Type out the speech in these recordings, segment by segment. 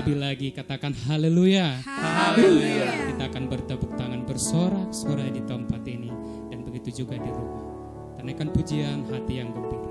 Lebih lagi katakan haleluya. Haleluya. Kita akan bertepuk tangan bersorak-sorai di tempat ini dan begitu juga di rumah. Naikkan pujian hati yang gembira.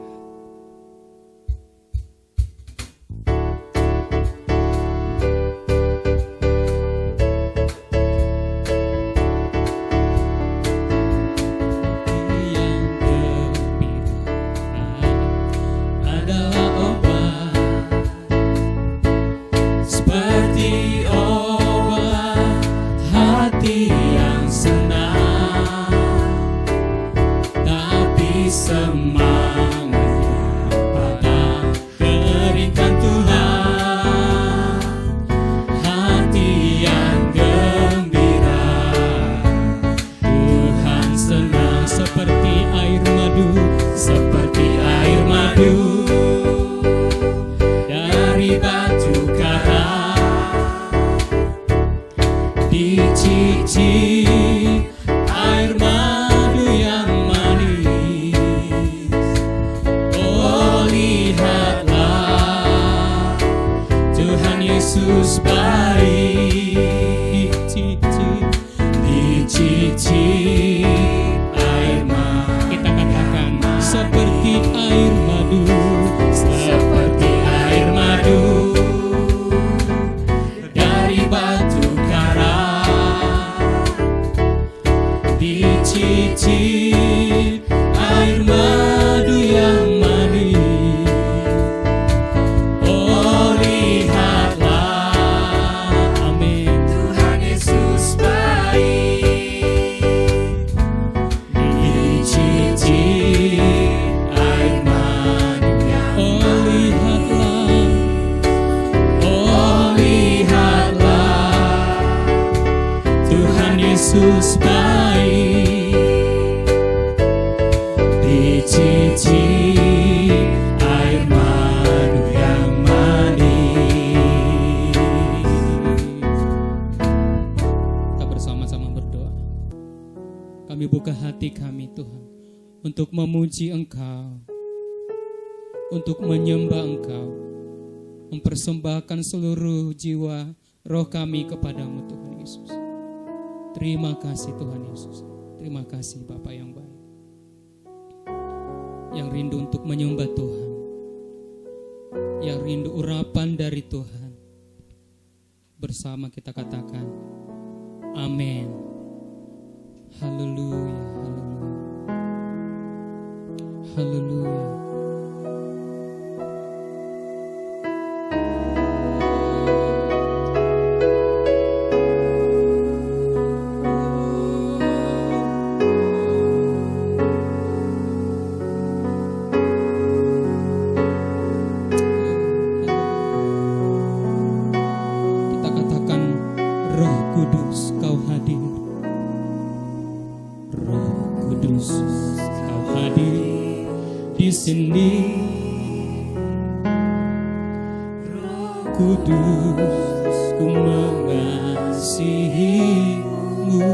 Yesus baik, dicicip air madu. Kita katakan seperti air madu, seperti air madu dari batu karang, dicicip air madu yang manis. Yesus baik, dicicip air madu yang manis. Kita bersama-sama berdoa. Kami buka hati kami Tuhan untuk memuji Engkau, untuk menyembah Engkau, mempersembahkan seluruh jiwa roh kami kepadamu Tuhan Yesus. Terima kasih Tuhan Yesus. Terima kasih Bapa yang baik, yang rindu untuk menyembah Tuhan, yang rindu urapan dari Tuhan. Bersama kita katakan amin. Haleluya, haleluya, haleluya. Di sini, Roh Kudus, ku mengasihimu.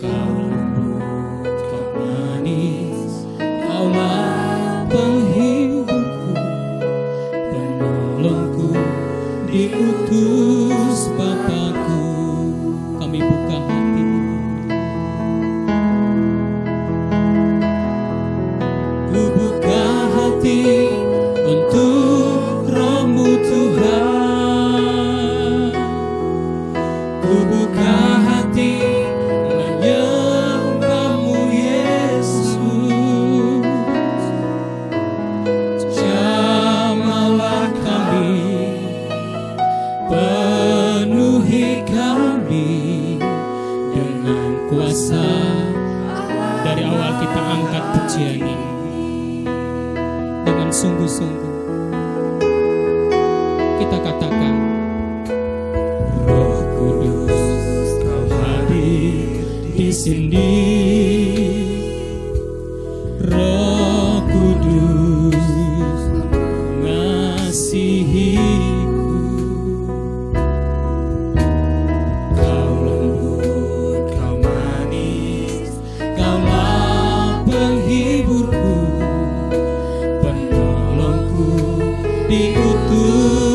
Kau lembut, kau manis, kaulah penghiburku, penolongku, diutus Bapakku. Kami buka hati, untuk Roh-Mu Tuhan. Ku buka hati menyembah-Mu Yesus. Jamahlah kami, penuhi kami dengan kuasa. Dari awal kita angkat pujian ini dengan sungguh-sungguh. Kita katakan, Roh Kudus, Kau hadir di sini. Roh Kudus, mengasihiku. Kau lembut, Kau manis, Kaulah penghiburku, penolongku, diutus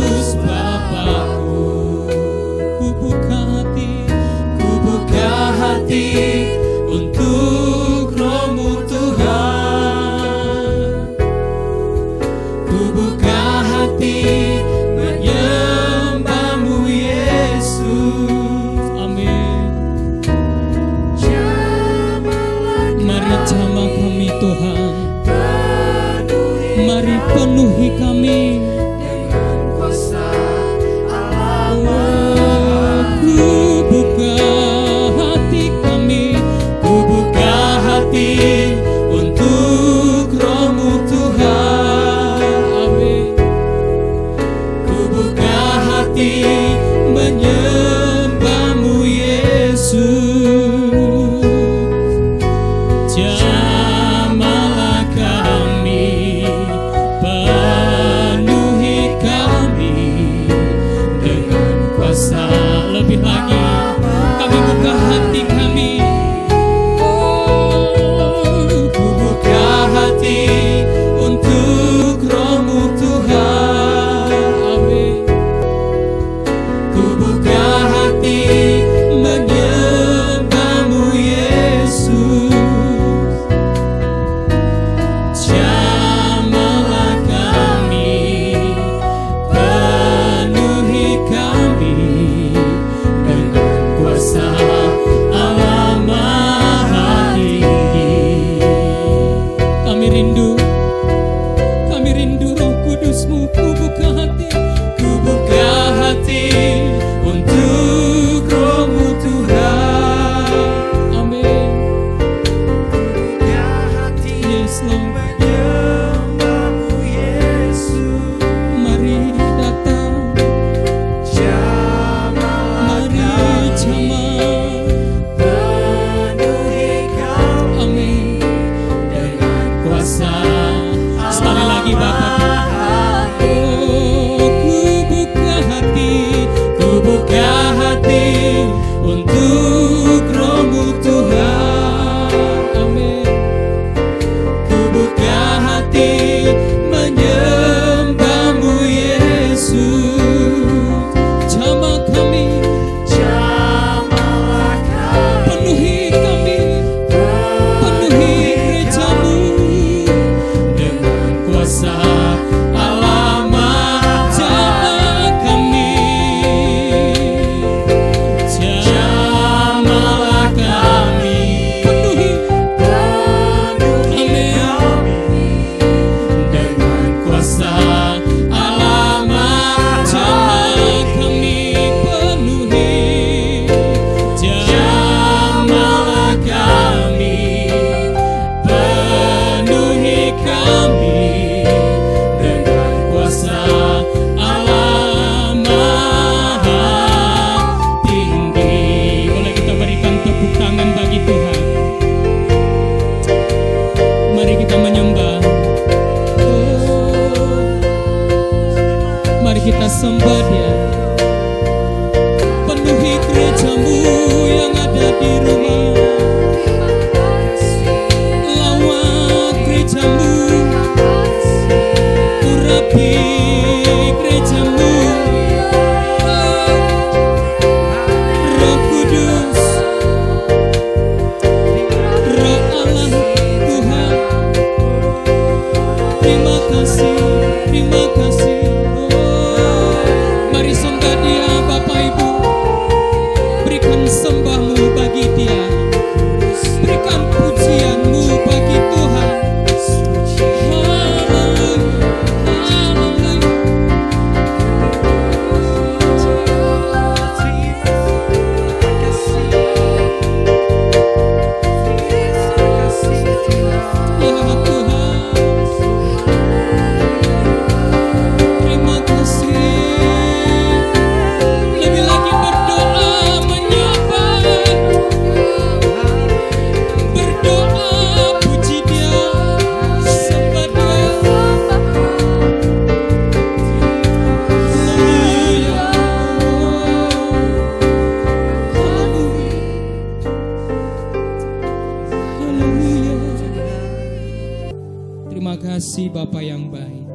kasih Bapa yang baik.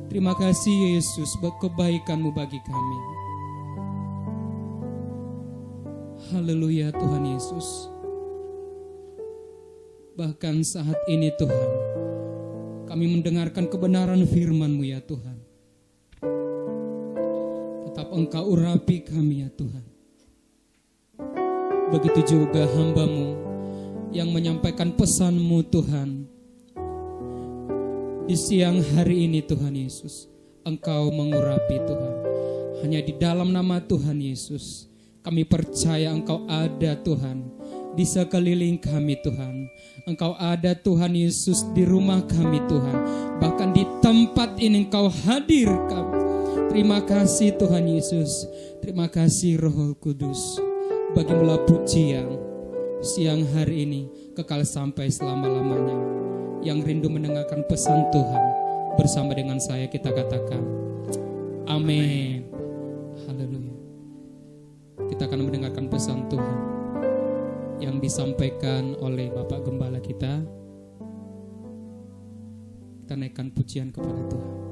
Terima kasih Yesus buat kebaikan-Mu bagi kami. Haleluya Tuhan Yesus. Bahkan saat ini Tuhan, kami mendengarkan kebenaran firman-Mu ya Tuhan. Tetap Engkau urapi kami ya Tuhan. Begitu juga hamba-Mu yang menyampaikan pesan-Mu Tuhan. Di siang hari ini Tuhan Yesus, Engkau mengurapi Tuhan. Hanya di dalam nama Tuhan Yesus, kami percaya Engkau ada Tuhan di sekeliling kami Tuhan. Engkau ada Tuhan Yesus di rumah kami Tuhan. Bahkan di tempat ini Engkau hadir kami. Terima kasih Tuhan Yesus. Terima kasih Roh Kudus. Bagi-Mu pujian siang hari ini kekal sampai selama-lamanya. Yang rindu mendengarkan pesan Tuhan, bersama dengan saya kita katakan amin. Haleluya. Kita akan mendengarkan pesan Tuhan yang disampaikan oleh Bapak Gembala kita. Kita naikkan pujian kepada Tuhan.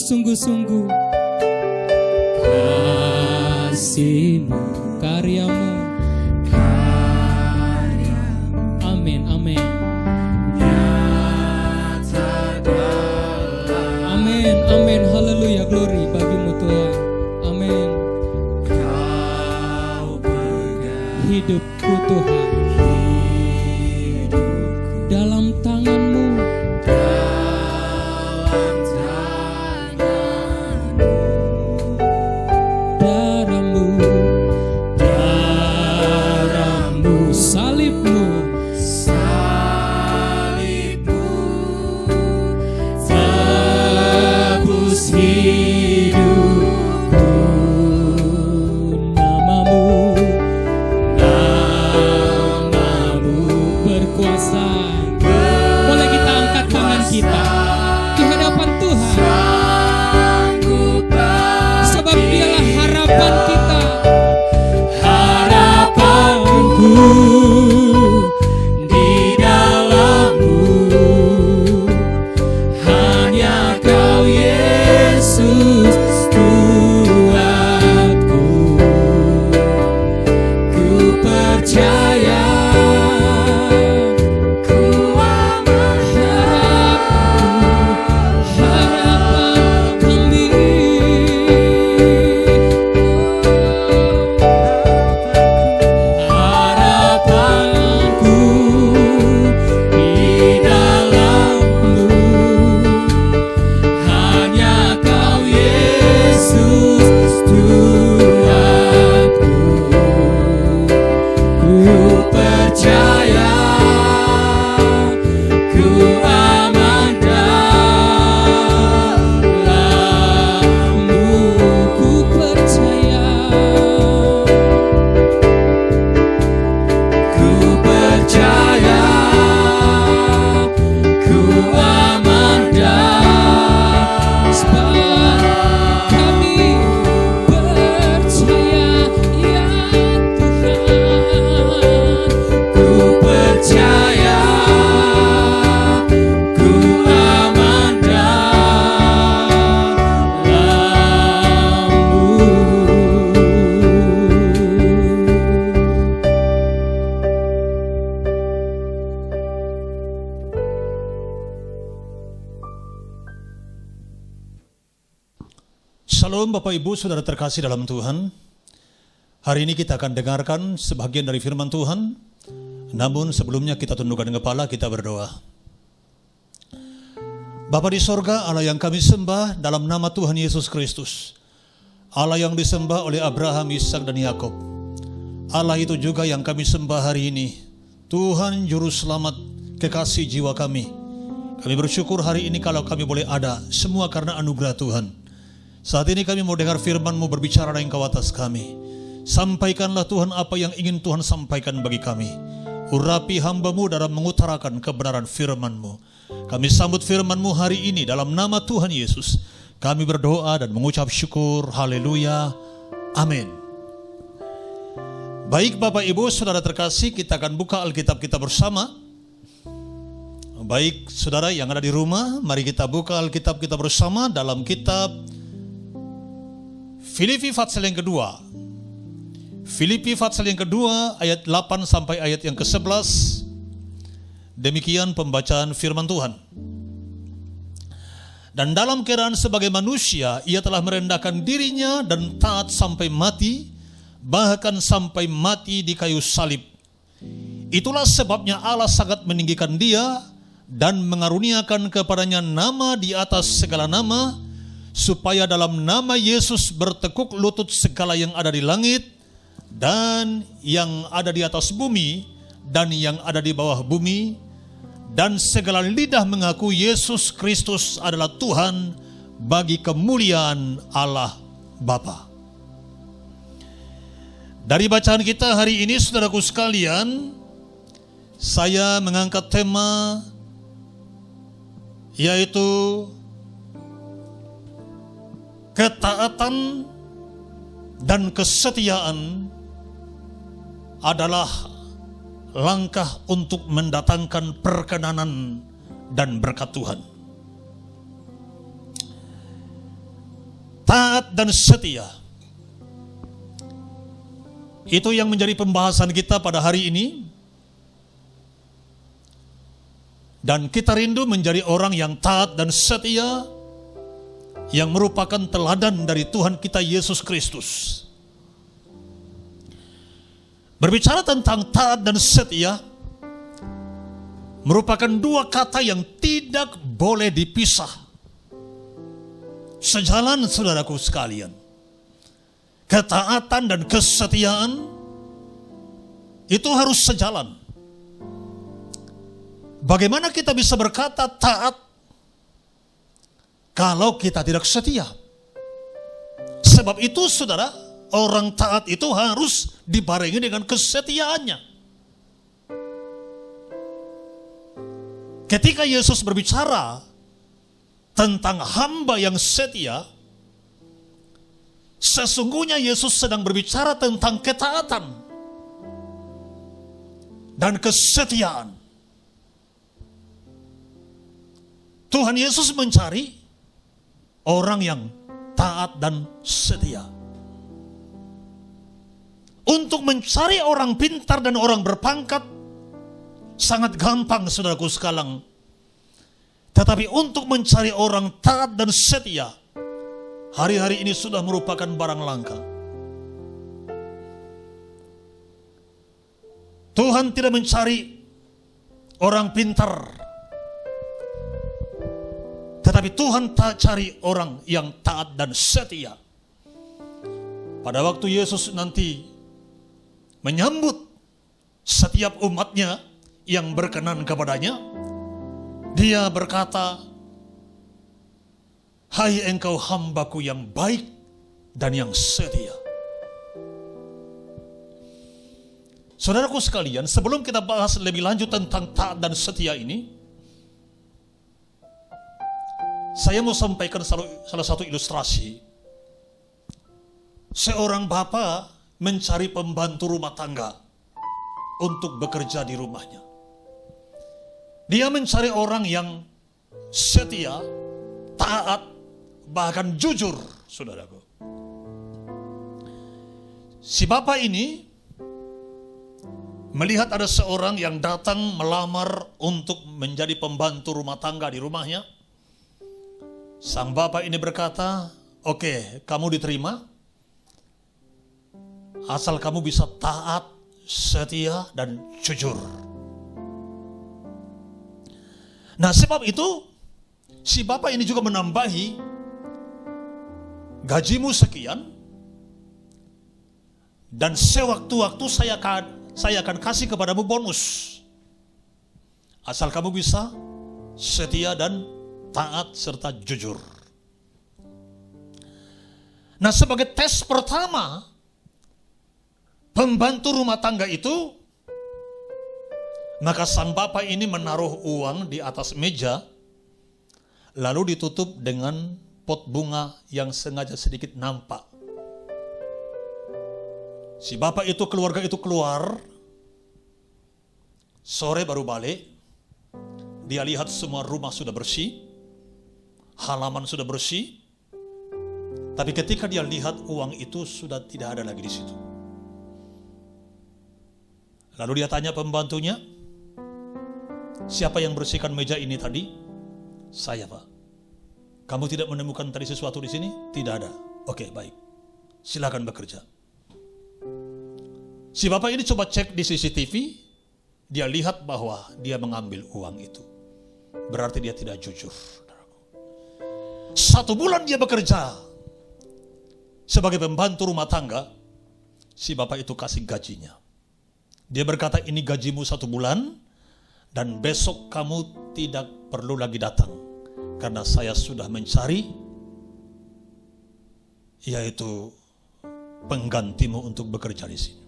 Sungguh-sungguh kasih-Mu, karya-Mu, amin, amin, amin, amin, haleluya, glory bagi-Mu Tuhan, amin. Hidupku Tuhan dalam tangan-Mu, Shalom Bapak Ibu Saudara terkasih dalam Tuhan. Hari ini kita akan dengarkan sebagian dari firman Tuhan. Namun sebelumnya kita tundukkan kepala, kita berdoa. Bapa di sorga, Allah yang kami sembah dalam nama Tuhan Yesus Kristus. Allah yang disembah oleh Abraham, Ishak dan Yakub. Allah itu juga yang kami sembah hari ini. Tuhan Juru Selamat kekasih jiwa kami. Kami bersyukur hari ini kalau kami boleh ada, semua karena anugerah Tuhan. Saat ini kami mau dengar firman-Mu berbicara dengan Engkau atas kami. Sampaikanlah Tuhan apa yang ingin Tuhan sampaikan bagi kami. Urapi hamba-Mu dalam mengutarakan kebenaran firman-Mu. Kami sambut firman-Mu hari ini dalam nama Tuhan Yesus. Kami berdoa dan mengucap syukur. Haleluya. Amin. Baik Bapak Ibu Saudara terkasih, kita akan buka Alkitab kita bersama. Baik saudara yang ada di rumah, mari kita buka Alkitab kita bersama dalam kitab Filipi pasal yang kedua. Filipi pasal yang kedua ayat 8 sampai ayat yang ke-11. Demikian pembacaan firman Tuhan. Dan dalam keadaan sebagai manusia, ia telah merendahkan dirinya dan taat sampai mati, bahkan sampai mati di kayu salib. Itulah sebabnya Allah sangat meninggikan dia dan mengaruniakan kepadanya nama di atas segala nama, supaya dalam nama Yesus bertekuk lutut segala yang ada di langit dan yang ada di atas bumi dan yang ada di bawah bumi, dan segala lidah mengaku Yesus Kristus adalah Tuhan bagi kemuliaan Allah Bapa. Dari bacaan kita hari ini saudaraku sekalian, saya mengangkat tema yaitu ketaatan dan kesetiaan adalah langkah untuk mendatangkan perkenanan dan berkat Tuhan. Taat dan setia, itu yang menjadi pembahasan kita pada hari ini. Dan kita rindu menjadi orang yang taat dan setia, yang merupakan teladan dari Tuhan kita Yesus Kristus. Berbicara tentang taat dan setia, merupakan dua kata yang tidak boleh dipisah. Sejalan saudaraku sekalian. Ketaatan dan kesetiaan itu harus sejalan. Bagaimana kita bisa berkata taat kalau kita tidak setia? Sebab itu saudara, orang taat itu harus dibarengi dengan kesetiaannya. Ketika Yesus berbicara tentang hamba yang setia, sesungguhnya Yesus sedang berbicara tentang ketaatan dan kesetiaan. Tuhan Yesus mencari orang yang taat dan setia. Untuk mencari orang pintar dan orang berpangkat sangat gampang saudaraku sekalian. Tetapi untuk mencari orang taat dan setia, hari-hari ini sudah merupakan barang langka. Tuhan tidak mencari orang pintar, tetapi Tuhan cari orang yang taat dan setia. Pada waktu Yesus nanti menyambut setiap umatnya yang berkenan kepadanya, dia berkata, "Hai engkau hambaku yang baik dan yang setia." Saudaraku sekalian, sebelum kita bahas lebih lanjut tentang taat dan setia ini, saya mau sampaikan salah satu ilustrasi. Seorang bapak mencari pembantu rumah tangga untuk bekerja di rumahnya. Dia mencari orang yang setia, taat, bahkan jujur, saudaraku. Si bapak ini melihat ada seorang yang datang melamar untuk menjadi pembantu rumah tangga di rumahnya. Sang bapak ini berkata, Oke, kamu diterima asal kamu bisa taat, setia, dan jujur. Nah, sebab itu si bapak ini juga menambahi gajimu sekian, dan sewaktu-waktu saya akan kasih kepadamu bonus. Asal kamu bisa setia dan taat serta jujur. Nah, sebagai tes pertama, pembantu rumah tangga itu, maka sang bapak ini menaruh uang di atas meja, lalu ditutup dengan pot bunga yang sengaja sedikit nampak. Si bapak itu, keluarga itu keluar, sore baru balik. Dia lihat semua rumah sudah bersih, halaman sudah bersih. Tapi ketika dia lihat uang itu sudah tidak ada lagi di situ. Lalu dia tanya pembantunya, siapa yang bersihkan meja ini tadi? Saya, Pak. Kamu tidak menemukan tadi sesuatu di sini? Tidak ada. Oke, baik. Silakan bekerja. Si bapak ini coba cek di CCTV, dia lihat bahwa dia mengambil uang itu. Berarti dia tidak jujur. 1 bulan dia bekerja sebagai pembantu rumah tangga, si bapak itu kasih gajinya. Dia berkata, ini gajimu 1 bulan, dan besok kamu tidak perlu lagi datang, karena saya sudah mencari, yaitu penggantimu untuk bekerja di sini.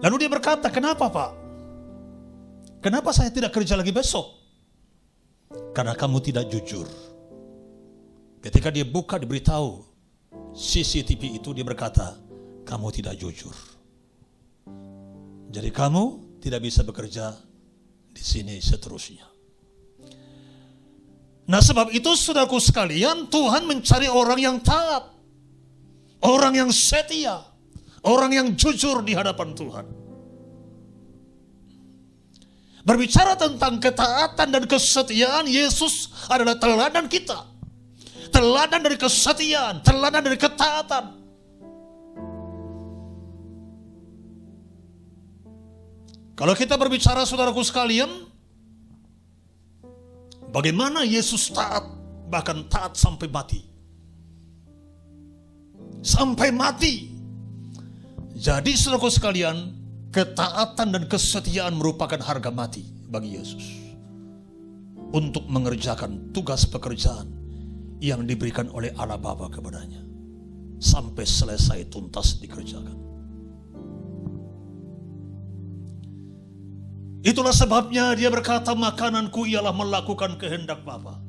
Lalu dia berkata, kenapa Pak? Kenapa saya tidak kerja lagi besok? Karena kamu tidak jujur. Ketika dia buka, diberitahu CCTV itu, dia berkata, kamu tidak jujur. Jadi kamu tidak bisa bekerja di sini seterusnya. Nah, sebab itu saudaraku sekalian, Tuhan mencari orang yang taat, orang yang setia, orang yang jujur di hadapan Tuhan. Berbicara tentang ketaatan dan kesetiaan, Yesus adalah teladan kita. Teladan dari kesetiaan, teladan dari ketaatan. Kalau kita berbicara saudaraku sekalian, bagaimana Yesus taat, bahkan taat sampai mati. Sampai mati. Jadi saudaraku sekalian, ketaatan dan kesetiaan merupakan harga mati bagi Yesus untuk mengerjakan tugas pekerjaan yang diberikan oleh Allah Bapa kepadanya sampai selesai tuntas dikerjakan. Itulah sebabnya dia berkata, makananku ialah melakukan kehendak Bapa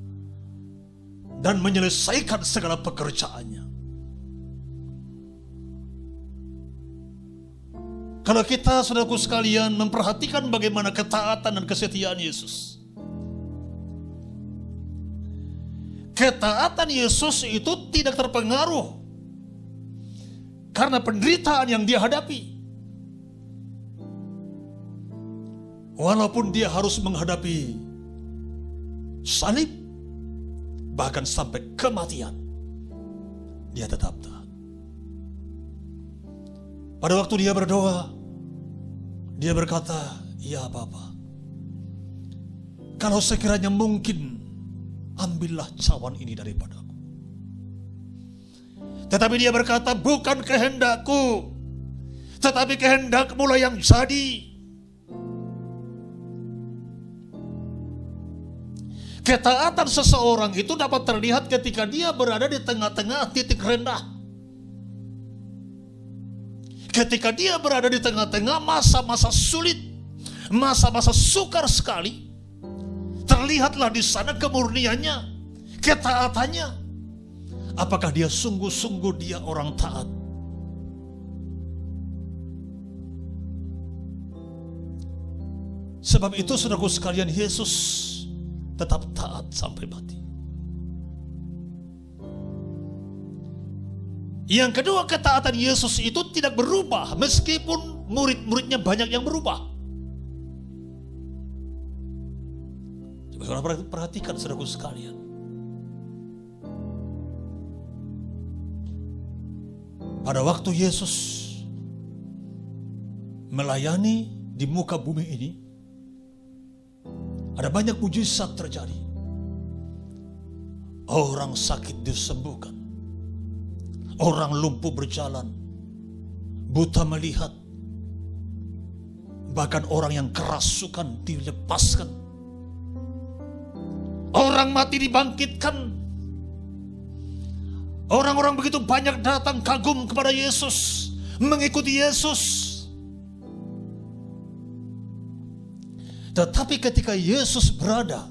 dan menyelesaikan segala pekerjaannya. Kalau kita, saudaraku sekalian, memperhatikan bagaimana ketaatan dan kesetiaan Yesus. Ketaatan Yesus itu tidak terpengaruh karena penderitaan yang dia hadapi. Walaupun dia harus menghadapi salib, bahkan sampai kematian, dia tetap taat. Pada waktu dia berdoa, dia berkata, ya Bapa, kalau sekiranya mungkin, ambillah cawan ini daripadaku. Tetapi dia berkata, bukan kehendakku, tetapi kehendakmu lah yang jadi. Ketaatan seseorang itu dapat terlihat ketika dia berada di tengah-tengah titik rendah. Ketika dia berada di tengah-tengah masa-masa sulit, masa-masa sukar sekali, terlihatlah di sana kemurniannya, ketaatannya. Apakah dia sungguh-sungguh dia orang taat? Sebab itu saudaraku sekalian, Yesus tetap taat sampai mati. Yang kedua, ketaatan Yesus itu tidak berubah meskipun murid-muridnya banyak yang berubah. Coba saudara perhatikan saudaraku sekalian. Pada waktu Yesus melayani di muka bumi ini, ada banyak mujizat terjadi. Orang sakit disembuhkan, orang lumpuh berjalan, buta melihat, bahkan orang yang kerasukan dilepaskan, orang mati dibangkitkan. Orang-orang begitu banyak datang kagum kepada Yesus, mengikuti Yesus. Tetapi ketika Yesus berada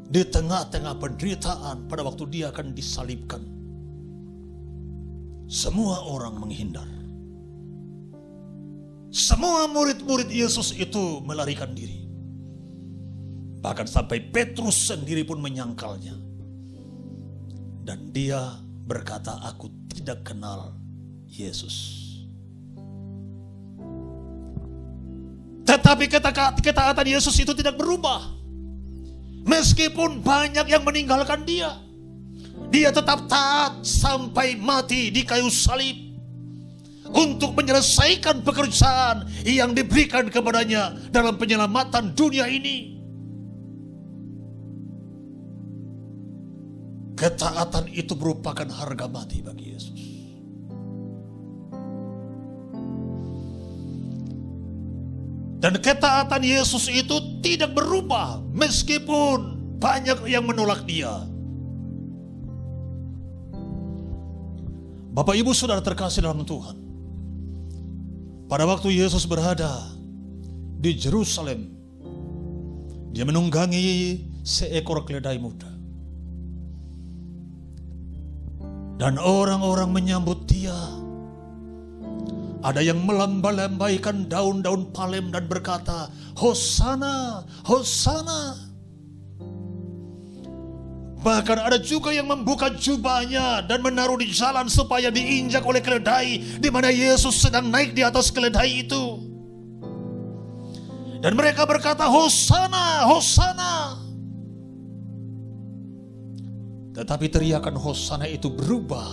di tengah-tengah penderitaan pada waktu dia akan disalibkan, semua orang menghindar. Semua murid-murid Yesus itu melarikan diri. Bahkan sampai Petrus sendiri pun menyangkalnya. Dan dia berkata, aku tidak kenal Yesus. Tetapi ketaatan Yesus itu tidak berubah. Meskipun banyak yang meninggalkan dia, dia tetap taat sampai mati di kayu salib untuk menyelesaikan pekerjaan yang diberikan kepadanya dalam penyelamatan dunia ini. Ketaatan itu merupakan harga mati bagi Yesus. Dan ketaatan Yesus itu tidak berubah meskipun banyak yang menolak dia. Bapak Ibu Saudara terkasih dalam Tuhan, pada waktu Yesus berada di Yerusalem, dia menunggangi seekor keledai muda. Dan orang-orang menyambut dia. Ada yang melambai-lambaikan daun-daun palem dan berkata, Hosana, Hosana. Bahkan ada juga yang membuka jubahnya dan menaruh di jalan supaya diinjak oleh keledai, di mana Yesus sedang naik di atas keledai itu. Dan mereka berkata, Hosana, Hosana. Tetapi teriakan Hosana itu berubah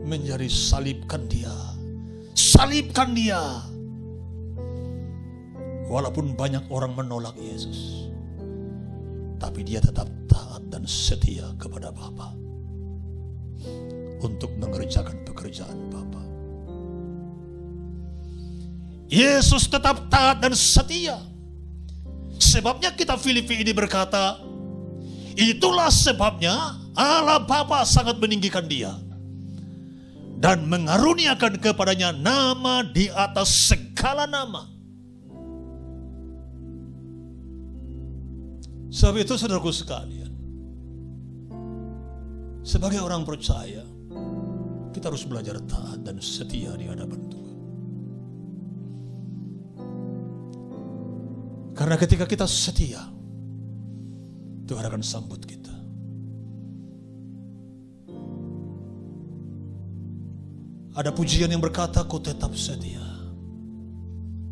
menjadi salibkan dia. Salibkan dia. Walaupun banyak orang menolak Yesus, tapi dia tetap taat dan setia kepada Bapa untuk mengerjakan pekerjaan Bapa. Yesus tetap taat dan setia. Sebabnya kitab Filipi ini berkata, itulah sebabnya Allah Bapa sangat meninggikan dia dan mengaruniakan kepadanya nama di atas segala nama. Sebab itu saudaraku sekalian, sebagai orang percaya, kita harus belajar taat dan setia di hadapan Tuhan. Karena ketika kita setia, Tuhan akan sambut kita. Ada pujian yang berkata, ku tetap setia.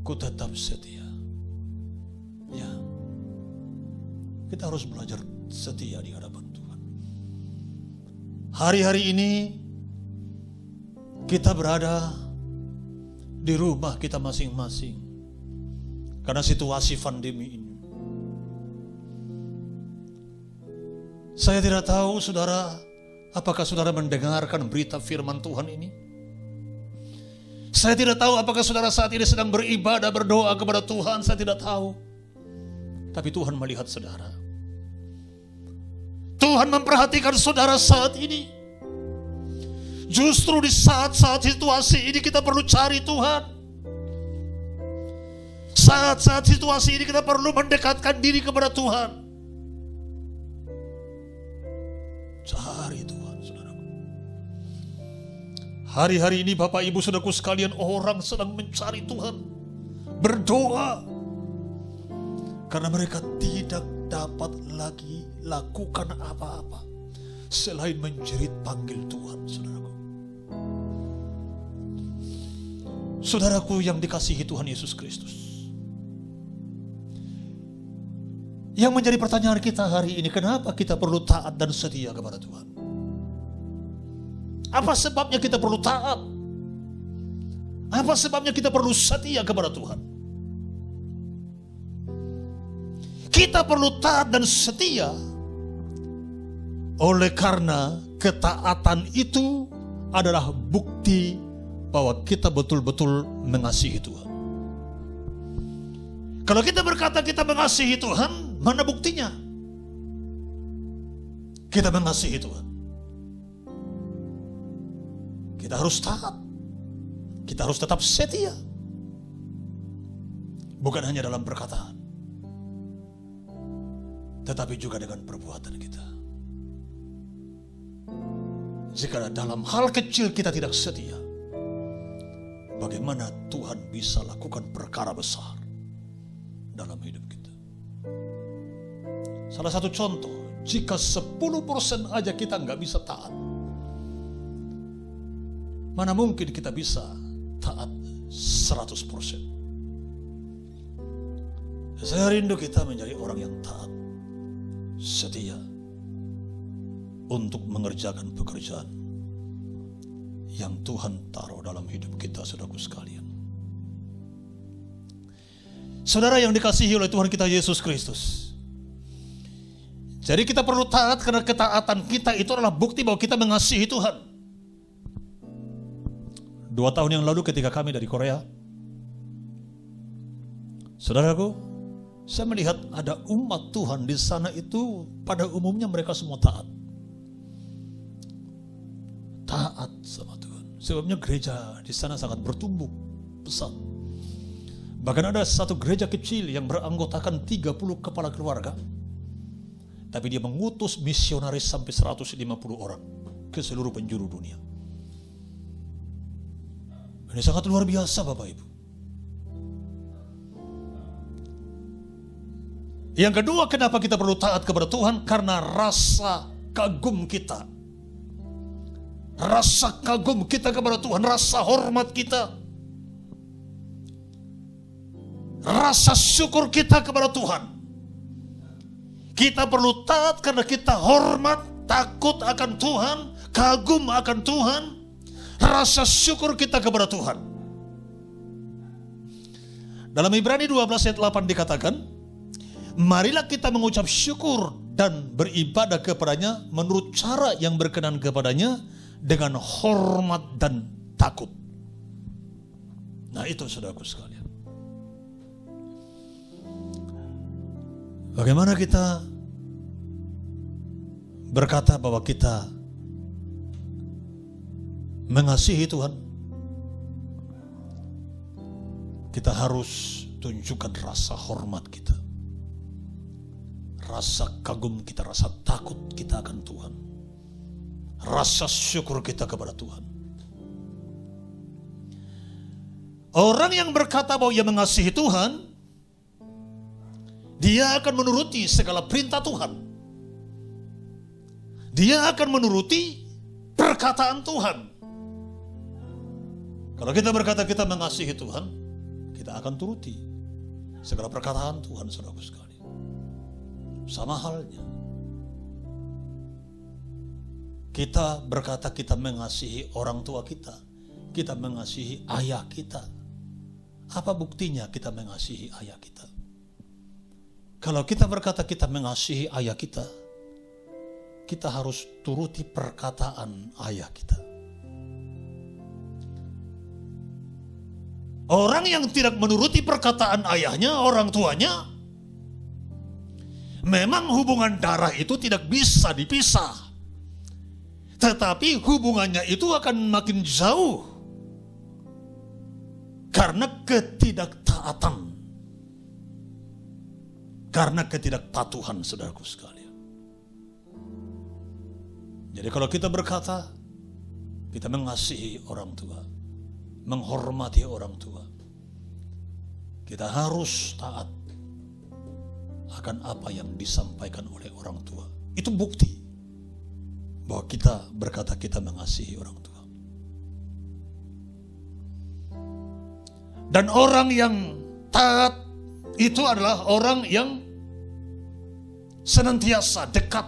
Ku tetap setia. Ya, kita harus belajar setia di hadapan Tuhan. Hari-hari ini kita berada di rumah kita masing-masing karena situasi pandemi ini. Saya tidak tahu saudara, apakah saudara mendengarkan berita firman Tuhan ini? Saya tidak tahu apakah saudara saat ini sedang beribadah, berdoa kepada Tuhan, saya tidak tahu. Tapi Tuhan melihat saudara. Tuhan memperhatikan saudara saat ini. Justru di saat-saat situasi ini kita perlu cari Tuhan. Saat-saat situasi ini kita perlu mendekatkan diri kepada Tuhan. Cari Tuhan, saudaraku. Hari-hari ini Bapak Ibu Saudaraku sekalian, orang sedang mencari Tuhan, berdoa, karena mereka tidak dapat lagi lakukan apa-apa selain menjerit panggil Tuhan, saudaraku. Saudaraku yang dikasihi Tuhan Yesus Kristus, yang menjadi pertanyaan kita hari ini, kenapa kita perlu taat dan setia kepada Tuhan? Apa sebabnya kita perlu taat? Apa sebabnya kita perlu setia kepada Tuhan? Kita perlu taat dan setia oleh karena ketaatan itu adalah bukti bahwa kita betul-betul mengasihi Tuhan. Kalau kita berkata kita mengasihi Tuhan, mana buktinya? Kita mengasihi Tuhan. Kita harus taat. Kita harus tetap setia. Bukan hanya dalam perkataan, tetapi juga dengan perbuatan kita. Jika dalam hal kecil kita tidak setia, bagaimana Tuhan bisa lakukan perkara besar dalam hidup kita? Salah satu contoh, jika 10% aja kita nggak bisa taat, mana mungkin kita bisa taat 100%? Saya rindu kita menjadi orang yang taat, setia, untuk mengerjakan pekerjaan yang Tuhan taruh dalam hidup kita, saudaraku sekalian. Saudara yang dikasihi oleh Tuhan kita Yesus Kristus. Jadi kita perlu taat karena ketaatan kita itu adalah bukti bahwa kita mengasihi Tuhan. 2 tahun yang lalu ketika kami dari Korea, saudaraku, saya melihat ada umat Tuhan di sana itu pada umumnya mereka semua taat. Taat sama Tuhan. Sebabnya gereja di sana sangat bertumbuh pesat. Bahkan ada satu gereja kecil yang beranggotakan 30 kepala keluarga. Tapi dia mengutus misionaris sampai 150 orang ke seluruh penjuru dunia. Ini sangat luar biasa Bapak Ibu. Yang kedua, kenapa kita perlu taat kepada Tuhan? Karena rasa kagum kita. Rasa kagum kita kepada Tuhan, rasa hormat kita, rasa syukur kita kepada Tuhan. Kita perlu taat karena kita hormat, takut akan Tuhan, kagum akan Tuhan, rasa syukur kita kepada Tuhan. Dalam Ibrani 12 ayat 8 dikatakan, marilah kita mengucap syukur dan beribadah kepadanya menurut cara yang berkenan kepadanya, dengan hormat dan takut. Nah itu saudaraku sekalian. Bagaimana kita berkata bahwa kita mengasihi Tuhan? Kita harus tunjukkan rasa hormat kita, rasa kagum kita, rasa takut kita akan Tuhan, rasa syukur kita kepada Tuhan. Orang yang berkata bahwa ia mengasihi Tuhan, dia akan menuruti segala perintah Tuhan. Dia akan menuruti perkataan Tuhan. Kalau kita berkata kita mengasihi Tuhan, kita akan turuti segala perkataan Tuhan, saudaraku sekalian. Sama halnya, kita berkata kita mengasihi orang tua kita, kita mengasihi ayah kita. Apa buktinya kita mengasihi ayah kita? Kalau kita berkata kita mengasihi ayah kita, kita harus turuti perkataan ayah kita. Orang yang tidak menuruti perkataan ayahnya, orang tuanya, memang hubungan darah itu tidak bisa dipisah. Tetapi hubungannya itu akan makin jauh karena ketidaktaatan, karena ketidakpatuhan, saudaraku sekalian. Jadi kalau kita berkata kita mengasihi orang tua, menghormati orang tua, kita harus taat akan apa yang disampaikan oleh orang tua. Itu bukti bahwa kita berkata kita mengasihi orang tua. Dan orang yang taat itu adalah orang yang senantiasa dekat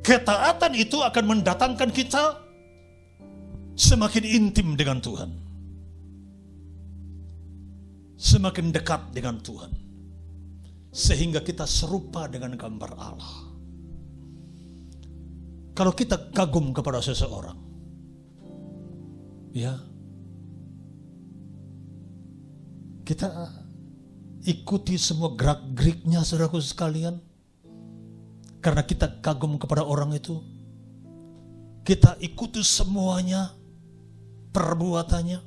Ketaatan itu akan mendatangkan kita semakin intim dengan Tuhan. Semakin dekat dengan Tuhan. Sehingga kita serupa dengan gambar Allah. Kalau kita kagum kepada seseorang, ya, kita ikuti semua gerak-geriknya, saudaraku sekalian. Karena kita kagum kepada orang itu, kita ikuti semuanya, perbuatannya,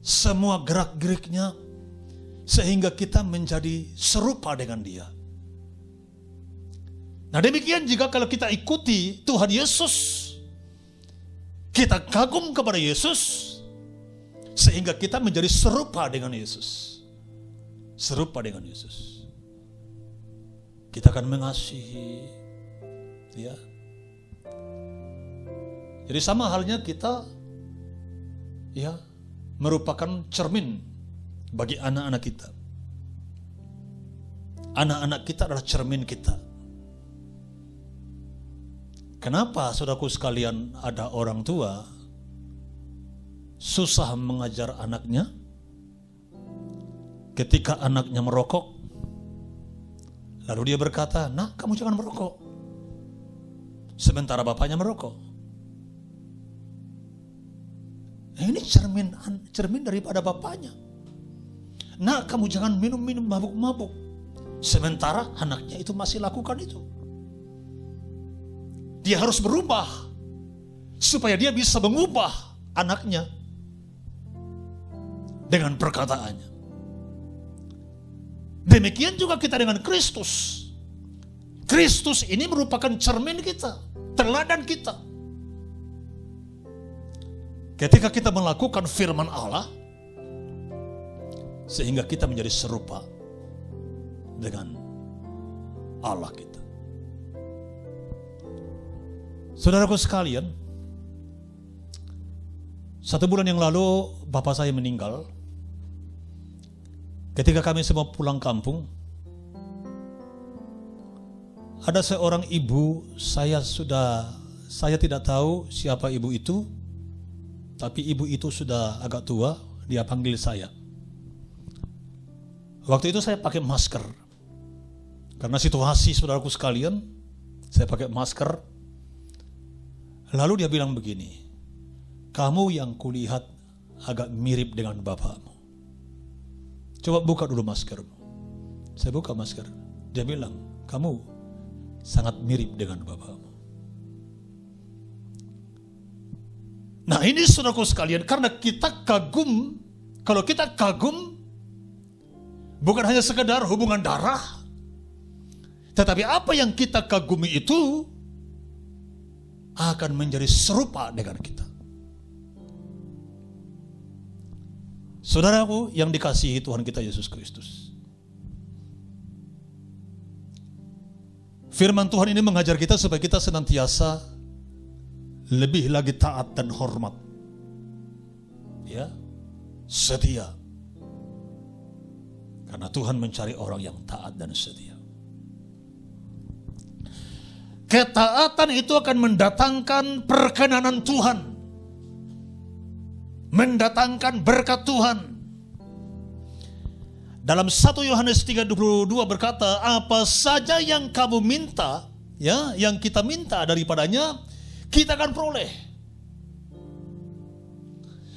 semua gerak-geriknya, sehingga kita menjadi serupa dengan dia. Nah, demikian juga kalau kita ikuti Tuhan Yesus, kita kagum kepada Yesus, sehingga kita menjadi serupa dengan Yesus. Serupa dengan Yesus. Kita akan mengasihi, ya. Jadi sama halnya kita, ya, merupakan cermin bagi anak-anak kita. Anak-anak kita adalah cermin kita. Kenapa, saudaraku sekalian, ada orang tua susah mengajar anaknya ketika anaknya merokok? Lalu dia berkata, "Nak, kamu jangan merokok." Sementara bapaknya merokok. Nah, ini cermin daripada bapaknya. "Nak, kamu jangan minum mabuk-mabuk." Sementara anaknya itu masih lakukan itu. Dia harus berubah supaya dia bisa mengubah anaknya dengan perkataannya. Demikian juga kita dengan Kristus. Kristus ini merupakan cermin kita, teladan kita. Ketika kita melakukan firman Allah, sehingga kita menjadi serupa dengan Allah kita. Saudaraku sekalian, 1 bulan yang lalu bapak saya meninggal. Ketika kami semua pulang kampung, ada seorang ibu, saya tidak tahu siapa ibu itu, tapi ibu itu sudah agak tua, dia panggil saya. Waktu itu saya pakai masker. Karena situasi, saudaraku sekalian, saya pakai masker. Lalu dia bilang begini, "Kamu yang kulihat agak mirip dengan bapakmu. Coba buka dulu maskermu." Saya buka masker. Dia bilang, "Kamu sangat mirip dengan bapakmu." Nah, ini saudaraku sekalian, karena kita kagum. Kalau kita kagum, bukan hanya sekedar hubungan darah, tetapi apa yang kita kagumi itu akan menjadi serupa dengan kita. Saudaraku yang dikasihi Tuhan kita Yesus Kristus, firman Tuhan ini mengajar kita supaya kita senantiasa lebih lagi taat dan hormat, ya, setia. Karena Tuhan mencari orang yang taat dan setia. Ketaatan itu akan mendatangkan perkenanan Tuhan, mendatangkan berkat Tuhan. Dalam 1 Yohanes 3:22 berkata, "Apa saja yang kamu minta, ya, yang kita minta daripadanya, kita akan peroleh."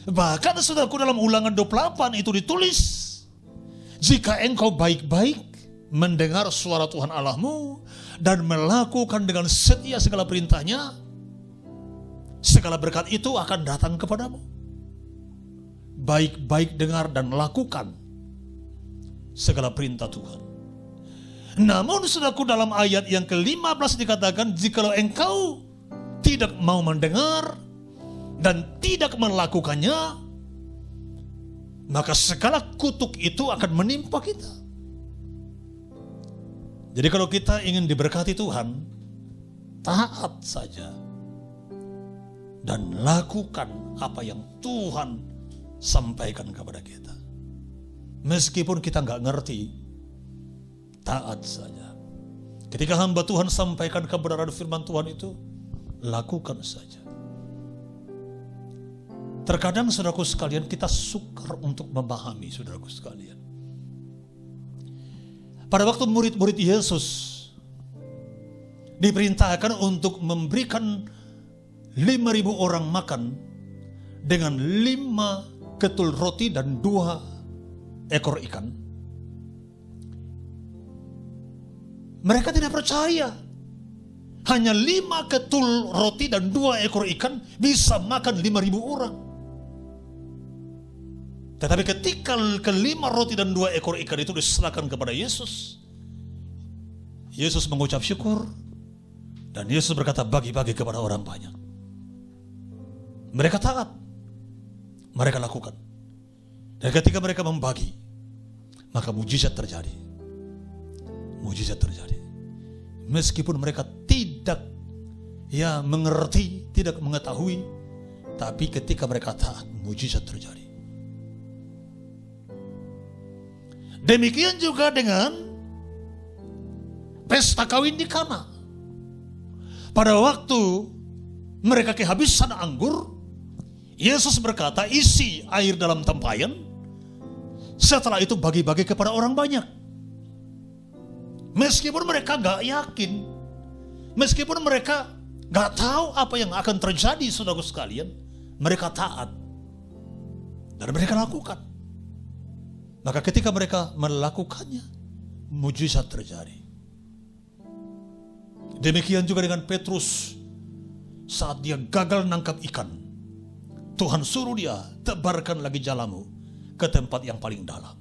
Bahkan saudaraku, dalam Ulangan 28 itu ditulis, "Jika engkau baik-baik mendengar suara Tuhan Allahmu dan melakukan dengan setia segala perintahnya, segala berkat itu akan datang kepadamu." Baik-baik dengar dan lakukan segala perintah Tuhan. Namun saudaraku, dalam ayat yang ke-15 dikatakan, "Jikalau engkau tidak mau mendengar dan tidak melakukannya, maka segala kutuk itu akan menimpa kita." Jadi kalau kita ingin diberkati Tuhan, taat saja dan lakukan apa yang Tuhan sampaikan kepada kita. Meskipun kita nggak ngerti, taat saja. Ketika hamba Tuhan sampaikan kebenaran firman Tuhan itu, lakukan saja. Terkadang saudaraku sekalian, kita sukar untuk memahami, saudaraku sekalian. Pada waktu murid-murid Yesus diperintahkan untuk memberikan 5.000 orang makan dengan 5 ketul roti dan 2 ekor ikan. Mereka tidak percaya. Hanya 5 ketul roti dan 2 ekor ikan bisa makan 5.000 orang. Tetapi ketika ke-5 roti dan 2 ekor ikan itu diserahkan kepada Yesus, Yesus mengucap syukur dan Yesus berkata, bagi-bagi kepada orang banyak. Mereka taat, mereka lakukan. Dan ketika mereka membagi, maka mujizat terjadi. Mujizat terjadi. Meskipun mereka tidak mengerti, tidak mengetahui, tapi ketika mereka taat, mujizat terjadi. Demikian juga dengan pesta kawin di Kana. Pada waktu mereka kehabisan anggur, Yesus berkata, isi air dalam tempayan, setelah itu bagi-bagi kepada orang banyak. Meskipun mereka gak yakin, meskipun mereka gak tahu apa yang akan terjadi, saudara sekalian, mereka taat dan mereka lakukan. Maka ketika mereka melakukannya, mujizat terjadi. Demikian juga dengan Petrus, saat dia gagal nangkap ikan, Tuhan suruh dia, tebarkan lagi jalamu ke tempat yang paling dalam.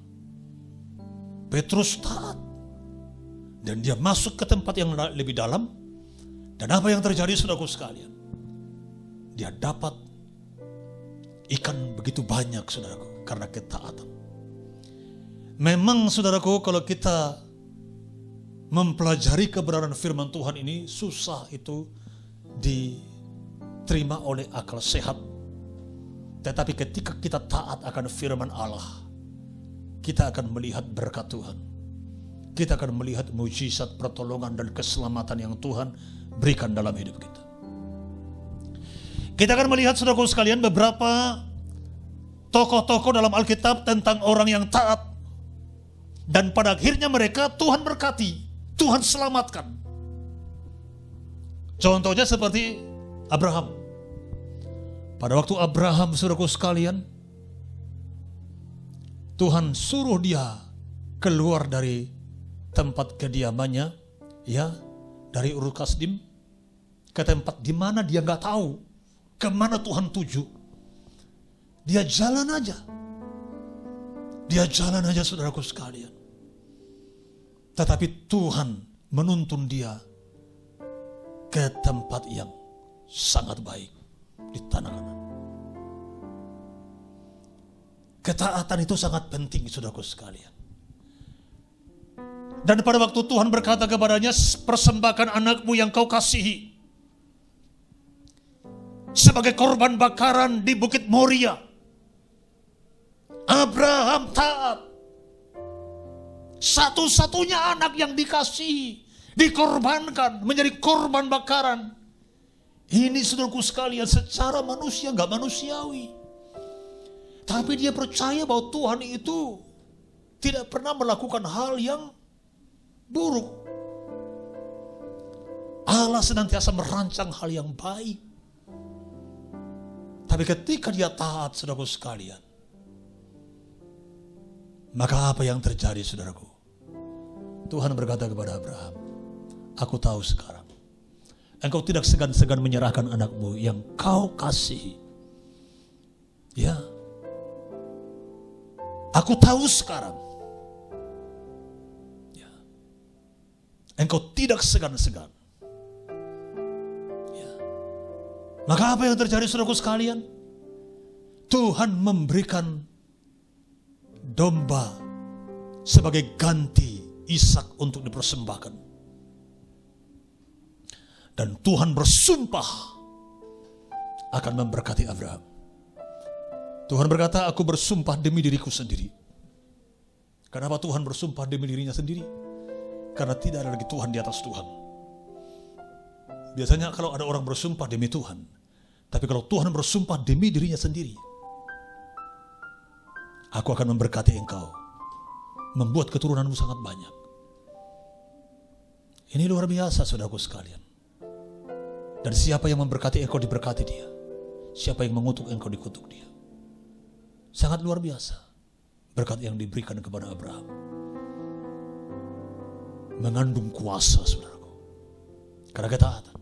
Petrus taat, dan dia masuk ke tempat yang lebih dalam. Dan apa yang terjadi, saudaraku sekalian? Dia dapat ikan begitu banyak, saudaraku, karena ketaatan. Memang, saudaraku, kalau kita mempelajari kebenaran firman Tuhan ini, susah itu diterima oleh akal sehat. Tetapi ketika kita taat akan firman Allah, kita akan melihat berkat Tuhan. Kita akan melihat mujizat, pertolongan, dan keselamatan yang Tuhan berikan dalam hidup kita. Kita akan melihat, saudaraku sekalian, beberapa tokoh-tokoh dalam Alkitab tentang orang yang taat. Dan pada akhirnya mereka Tuhan berkati, Tuhan selamatkan. Contohnya seperti Abraham. Pada waktu Abraham, saudaraku sekalian, Tuhan suruh dia keluar dari tempat kediamannya, dari Ur Kasdim, ke tempat di mana dia nggak tahu kemana Tuhan tuju. Dia jalan aja. Dia jalan aja, saudaraku sekalian. Tetapi Tuhan menuntun dia ke tempat yang sangat baik di tanah Kanaan. Ketaatan itu sangat penting, saudaraku sekalian. Dan pada waktu Tuhan berkata kepadanya, persembahkan anakmu yang kau kasihi sebagai korban bakaran di Bukit Moria. Abraham taat. Satu-satunya anak yang dikasihi, dikorbankan menjadi korban bakaran. Ini, saudaraku sekalian, secara manusia gak manusiawi. Tapi dia percaya bahwa Tuhan itu tidak pernah melakukan hal yang buruk. Allah senantiasa merancang hal yang baik. Tapi ketika dia taat, saudaraku sekalian, maka apa yang terjadi, saudaraku? Tuhan berkata kepada Abraham, aku tahu sekarang engkau tidak segan-segan menyerahkan anakmu yang kau kasihi. Aku tahu sekarang engkau tidak segan-segan. Maka apa yang terjadi, saudaraku sekalian? Tuhan memberikan domba sebagai ganti Ishak untuk dipersembahkan. Dan Tuhan bersumpah akan memberkati Abraham. Tuhan berkata, aku bersumpah demi diriku sendiri. Kenapa Tuhan bersumpah demi dirinya sendiri? Karena tidak ada lagi Tuhan di atas Tuhan. Biasanya kalau ada orang bersumpah demi Tuhan, tapi kalau Tuhan bersumpah demi dirinya sendiri, aku akan memberkati engkau, membuat keturunanmu sangat banyak. Ini luar biasa, saudaraku sekalian. Dan siapa yang memberkati engkau, diberkati dia. Siapa yang mengutuk engkau, dikutuk dia. Sangat luar biasa berkat yang diberikan kepada Abraham. Mengandung kuasa, saudaraku, karena ketaatan.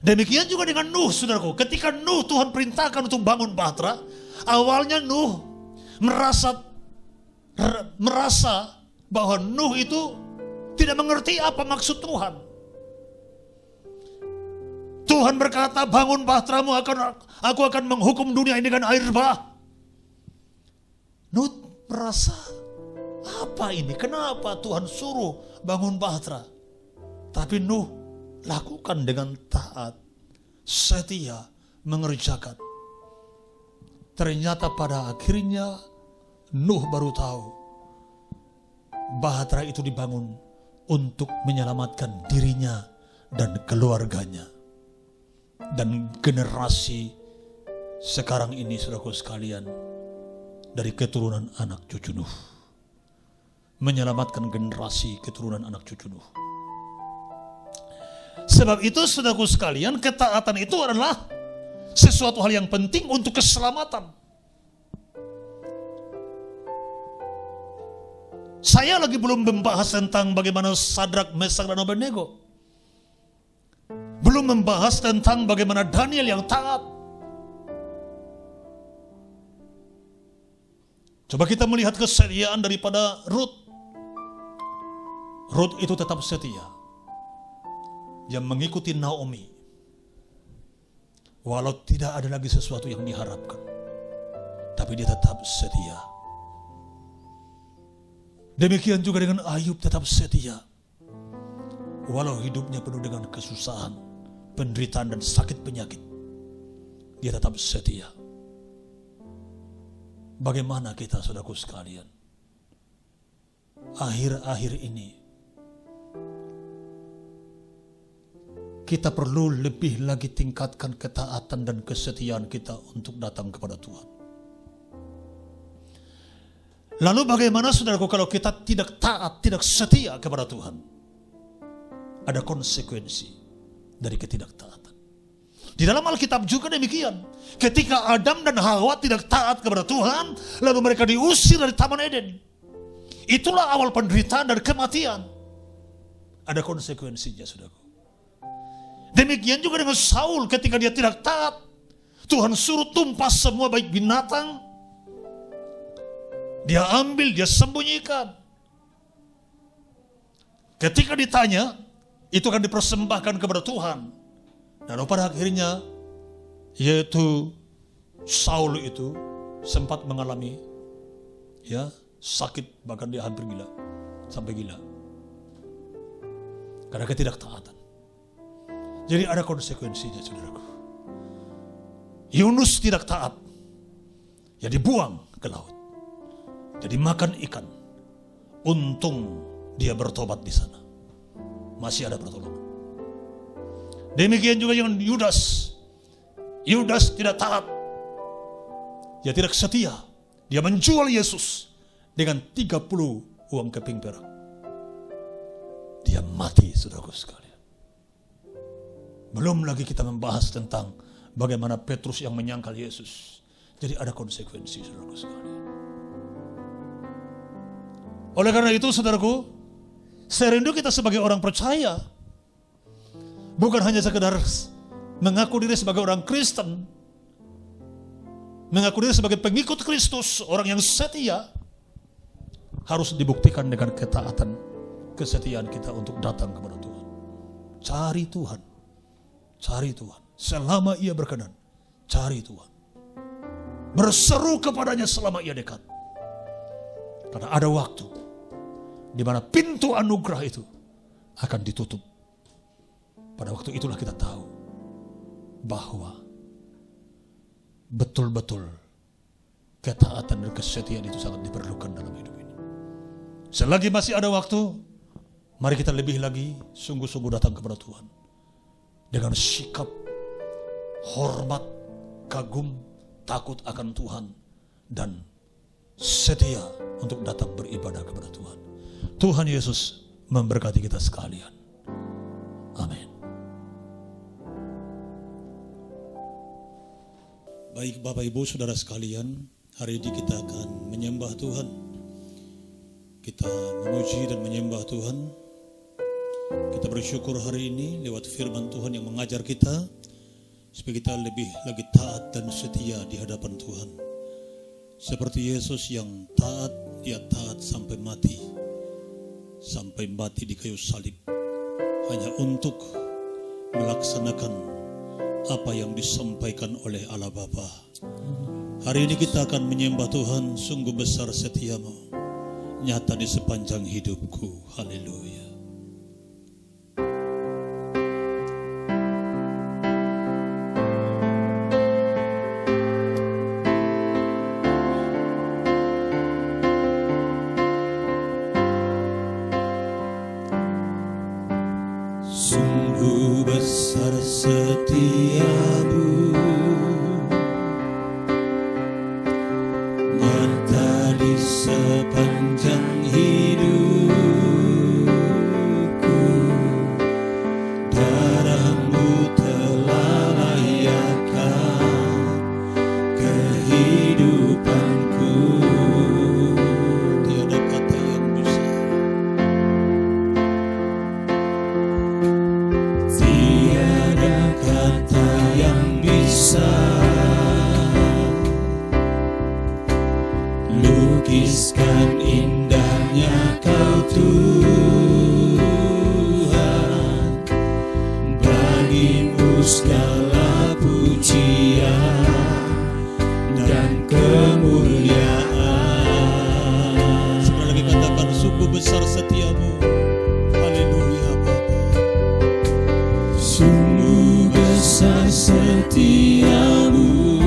Demikian juga dengan Nuh, saudaraku. Ketika Nuh Tuhan perintahkan untuk bangun bahtera, awalnya Nuh merasa bahwa Nuh itu tidak mengerti apa maksud Tuhan. Tuhan berkata, bangun bahteramu, aku akan menghukum dunia ini dengan air bah. Nuh merasa, apa ini? Kenapa Tuhan suruh bangun bahtera? Tapi Nuh lakukan dengan taat, setia, mengerjakan. Ternyata pada akhirnya Nuh baru tahu bahtera itu dibangun untuk menyelamatkan dirinya dan keluarganya. Dan generasi sekarang ini, saudaraku sekalian, dari keturunan anak cucu Nuh. Menyelamatkan generasi keturunan anak cucu Nuh. Sebab itu, saudaraku sekalian, ketaatan itu adalah sesuatu hal yang penting untuk keselamatan. Saya lagi belum membahas tentang bagaimana Sadrak, Mesak, dan Abednego. Belum membahas tentang bagaimana Daniel yang taat. Coba kita melihat kesetiaan daripada Ruth. Ruth itu tetap setia. Dia mengikuti Naomi. Walau tidak ada lagi sesuatu yang diharapkan, tapi dia tetap setia. Demikian juga dengan Ayub, tetap setia. Walau hidupnya penuh dengan kesusahan, penderitaan, dan sakit penyakit, dia tetap setia. Bagaimana kita, saudaraku sekalian? Akhir-akhir ini kita perlu lebih lagi tingkatkan ketaatan dan kesetiaan kita untuk datang kepada Tuhan. Lalu bagaimana, saudaraku, kalau kita tidak taat, tidak setia kepada Tuhan? Ada konsekuensi dari ketidaktaatan. Di dalam Alkitab juga demikian. Ketika Adam dan Hawa tidak taat kepada Tuhan, lalu mereka diusir dari Taman Eden. Itulah awal penderitaan dan kematian. Ada konsekuensinya, saudaraku. Demikian juga dengan Saul, ketika dia tidak taat, Tuhan suruh tumpas semua baik binatang. Dia ambil, dia sembunyikan. Ketika ditanya, itu akan dipersembahkan kepada Tuhan. Dan pada akhirnya, yaitu Saul itu sempat mengalami sakit, bahkan dia hampir gila, sampai gila. Karena ketidaktaatan. Jadi ada konsekuensinya, saudaraku. Yunus tidak taat, ya dibuang ke laut. Jadi makan ikan. Untung dia bertobat di sana. Masih ada pertolongan. Demikian juga dengan Yudas. Yudas tidak taat. Dia tidak setia. Dia menjual Yesus dengan 30 uang keping perak. Dia mati, saudaraku sekalian. Belum lagi kita membahas tentang bagaimana Petrus yang menyangkal Yesus. Jadi ada konsekuensi, saudaraku sekalian. Oleh karena itu, saudaraku, saya rindu kita sebagai orang percaya bukan hanya sekedar mengaku diri sebagai orang Kristen, mengaku diri sebagai pengikut Kristus, orang yang setia, harus dibuktikan dengan ketaatan, kesetiaan kita untuk datang kepada Tuhan. Cari Tuhan. Cari Tuhan. Selama ia berkenan, cari Tuhan. Berseru kepadanya selama ia dekat. Karena ada waktu di mana pintu anugerah itu akan ditutup. Pada waktu itulah kita tahu bahwa betul-betul ketaatan dan kesetiaan itu sangat diperlukan dalam hidup ini. Selagi masih ada waktu, mari kita lebih lagi sungguh-sungguh datang kepada Tuhan. Dengan sikap hormat, kagum, takut akan Tuhan, dan setia untuk datang beribadah kepada Tuhan. Tuhan Yesus memberkati kita sekalian. Amin. Baik Bapak Ibu Saudara sekalian, hari ini kita akan menyembah Tuhan. Kita memuji dan menyembah Tuhan. Kita bersyukur hari ini lewat firman Tuhan yang mengajar kita supaya kita lebih lagi taat dan setia di hadapan Tuhan. Seperti Yesus yang taat, dia taat sampai mati. Sampai mati di kayu salib. Hanya untuk melaksanakan apa yang disampaikan oleh Allah Bapa. Hari ini kita akan menyembah Tuhan, sungguh besar setiamu, nyata di sepanjang hidupku. Haleluya. Sungguh besar setiamu, nyata di sepanjang hidupku. Darahmu telah layakkan kehidupanku. Tiada kata yang bisa, tiada kata yang bisa lukiskan indahnya Kau Tuhan. Bagimu segala pujian dan kemuliaan. Sekali lagi katakan, sungguh besar setiamu. Haleluya Bapa. Sungguh besar setiamu,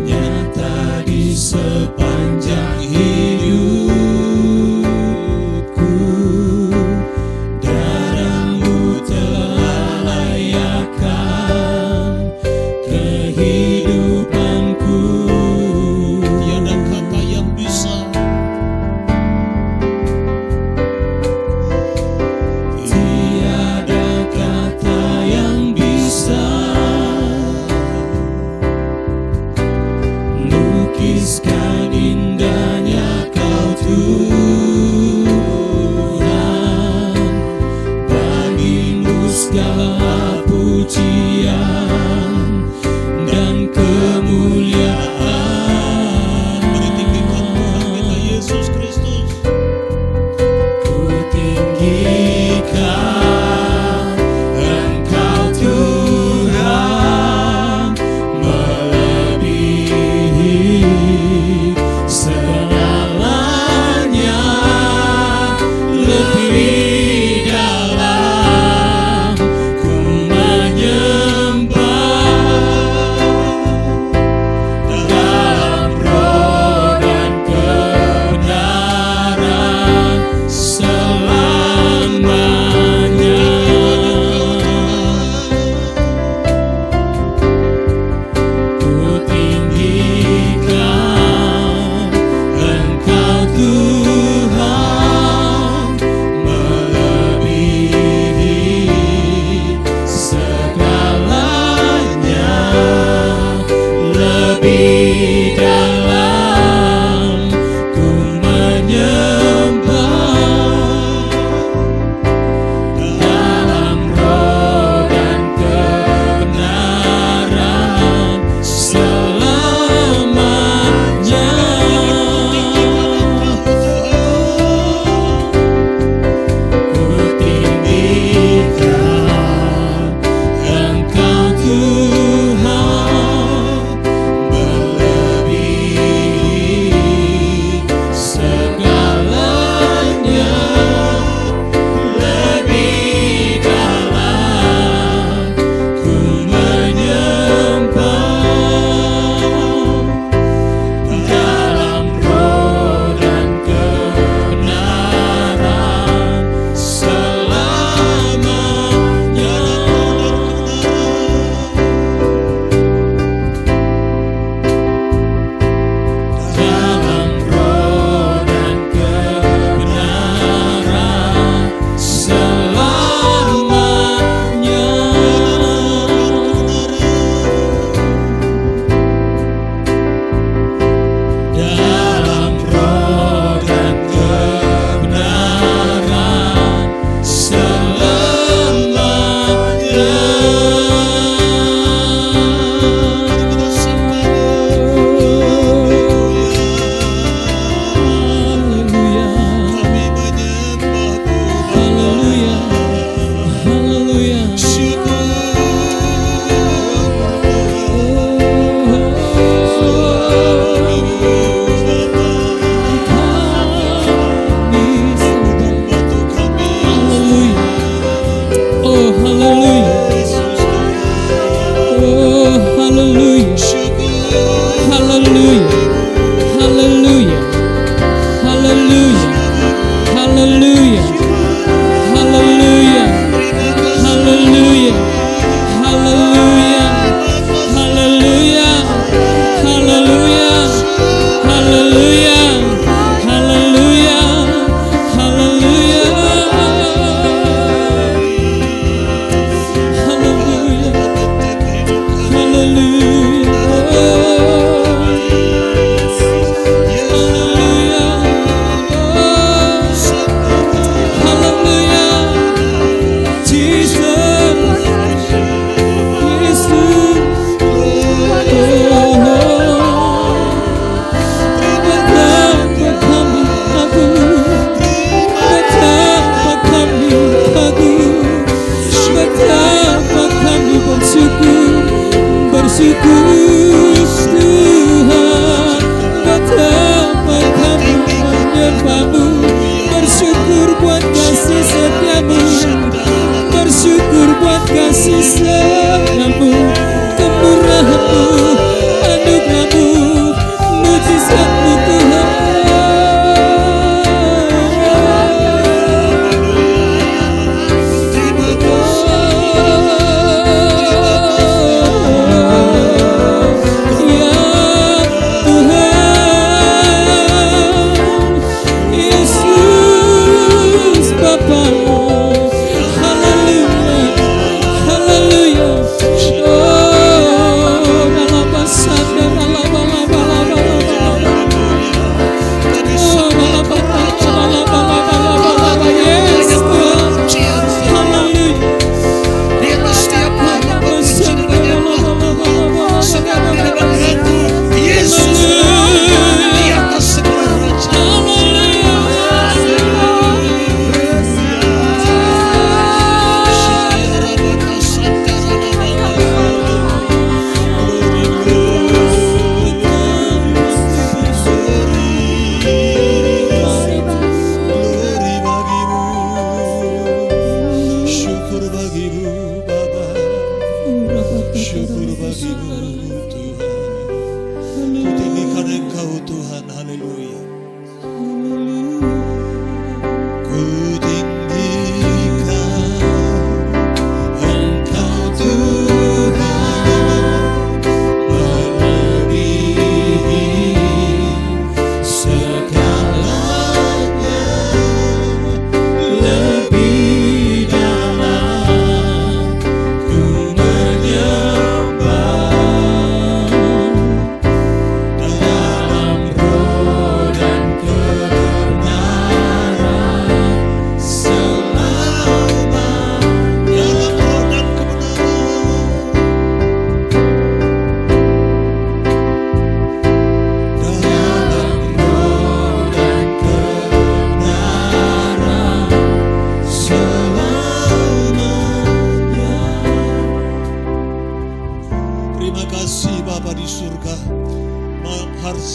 nyata di sepanjang hidupku. Darahmu telah layakkan kehidupanku. Tiada kata yang bisa, tiada kata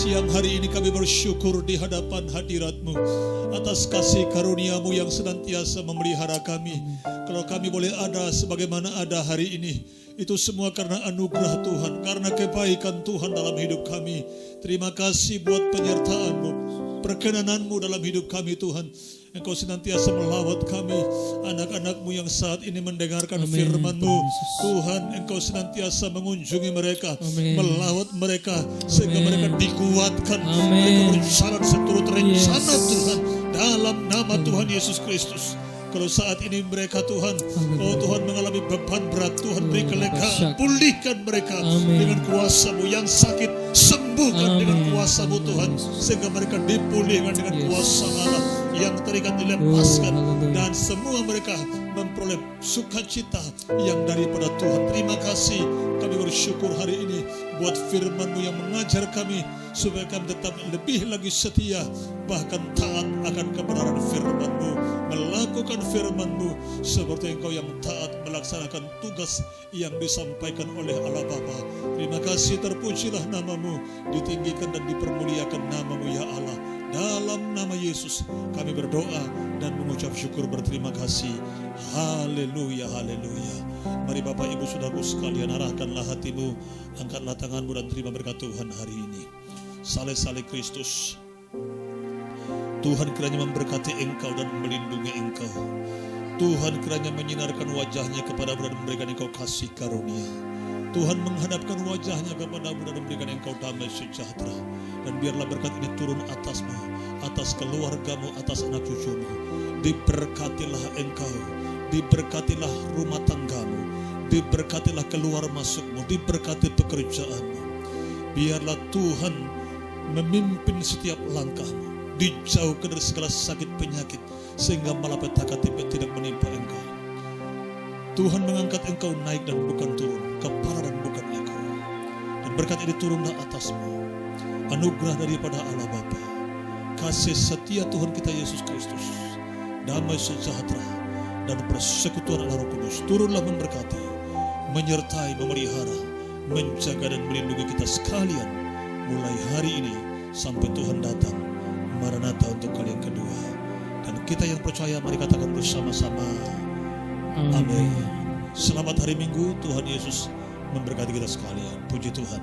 Siang hari ini kami bersyukur di hadapan hadirat-Mu atas kasih karunia-Mu yang senantiasa memelihara kami. Kalau kami boleh ada sebagaimana ada hari ini, itu semua karena anugerah Tuhan, karena kebaikan Tuhan dalam hidup kami. Terima kasih buat penyertaan-Mu, perkenanan-Mu dalam hidup kami Tuhan. Engkau senantiasa melawat kami, anak-anak-Mu yang saat ini mendengarkan firman-Mu. Tuhan, Engkau senantiasa mengunjungi mereka, melawat mereka, sehingga mereka dikuatkan, mereka berjalan seturut rencana Tuhan, dalam nama Tuhan Yesus Kristus. Kalau saat ini mereka Tuhan, oh Tuhan mengalami beban berat, Tuhan beri kelegaan, pulihkan mereka dengan kuasa-Mu. Yang sakit sembuhkan dengan kuasa-Mu Tuhan, sehingga mereka dipulihkan dengan kuasa Allah. Yang terikat dilepaskan, dan semua mereka memperoleh sukacita yang daripada Tuhan. Terima kasih, kami bersyukur hari ini buat firman-Mu yang mengajar kami supaya kami tetap lebih lagi setia, bahkan taat akan kebenaran firman-Mu, melakukan firman-Mu seperti Engkau yang taat melaksanakan tugas yang disampaikan oleh Allah Bapa. Terima kasih, terpujilah nama-Mu, ditinggikan dan dipermuliakan nama-Mu ya Allah. Dalam nama Yesus kami berdoa dan mengucap syukur berterima kasih. Haleluya, haleluya. Mari Bapak Ibu Saudaraku sekalian, arahkanlah hatimu, angkatlah tanganmu dan terima berkat Tuhan hari ini. Saleh-saleh Kristus, Tuhan kiranya memberkati engkau dan melindungi engkau. Tuhan kiranya menyinarkan wajahnya kepadamu dan memberikan engkau kasih karunia. Tuhan menghadapkan wajahnya kepadamu dan memberikan engkau damai sejahtera. Dan biarlah berkat ini turun atasmu, atas keluargamu, atas anak cucumu. Diberkatilah engkau, diberkatilah rumah tanggamu, diberkatilah keluar masukmu, diberkati pekerjaanmu. Biarlah Tuhan memimpin setiap langkahmu, dijauhkan dari segala sakit penyakit, sehingga malapetaka tidak menimpa engkau. Tuhan mengangkat engkau naik dan bukan turun, kepala dan bukan ekor. Dan berkat ini turunlah atasmu, anugerah daripada Allah Bapa, kasih setia Tuhan kita Yesus Kristus, damai sejahtera dan persekutuan Allah Roh Kudus turunlah memberkati, menyertai, memelihara, menjaga dan melindungi kita sekalian mulai hari ini sampai Tuhan datang Maranatha untuk kali yang kedua. Dan kita yang percaya mari katakan bersama-sama, amin. Selamat hari Minggu, Tuhan Yesus memberkati kita sekalian. Puji Tuhan.